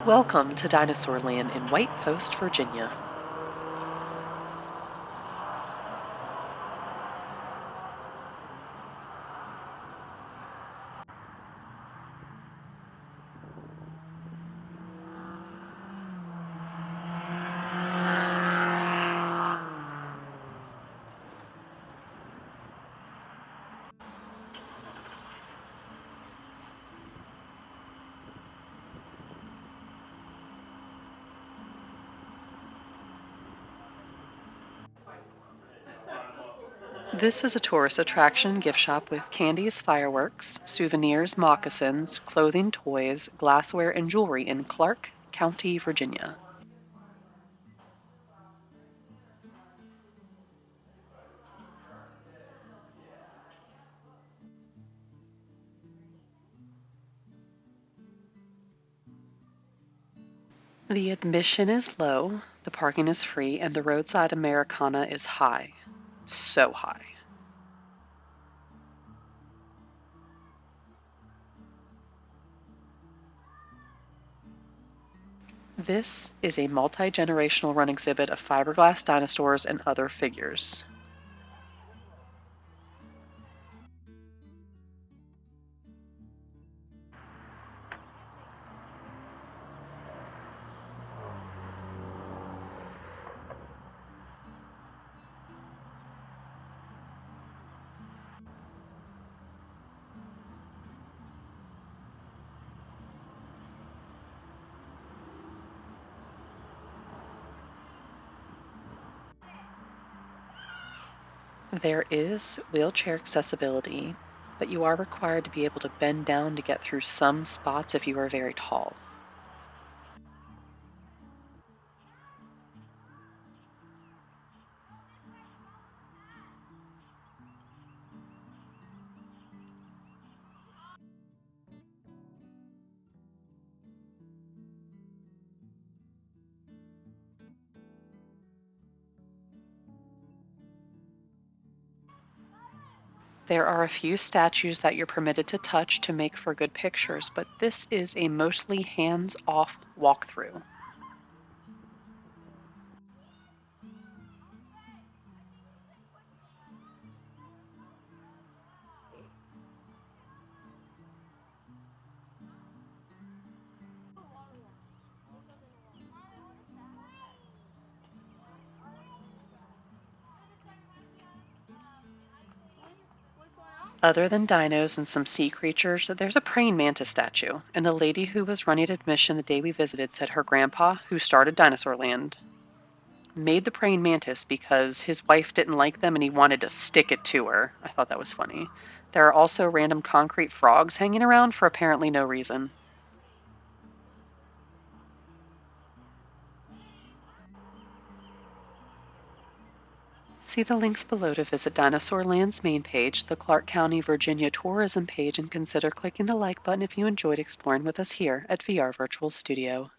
Welcome to Dinosaur Land in White Post, Virginia. This is a tourist attraction gift shop with candies, fireworks, souvenirs, moccasins, clothing, toys, glassware, and jewelry in Clark County, Virginia. The admission is low, the parking is free, and the roadside Americana is high. So high. This is a multi-generational run exhibit of fiberglass dinosaurs and other figures. There is wheelchair accessibility, but you are required to be able to bend down to get through some spots if you are very tall. There are a few statues that you're permitted to touch to make for good pictures, but this is a mostly hands-off walkthrough. Other than dinos and some sea creatures, there's a praying mantis statue, and the lady who was running admission the day we visited said her grandpa, who started Dinosaur Land, made the praying mantis because his wife didn't like them and he wanted to stick it to her. I thought that was funny. There are also random concrete frogs hanging around for apparently no reason. See the links below to visit Dinosaur Land's main page, the Clark County, Virginia tourism page, and consider clicking the like button if you enjoyed exploring with us here at VR Virtual Studio.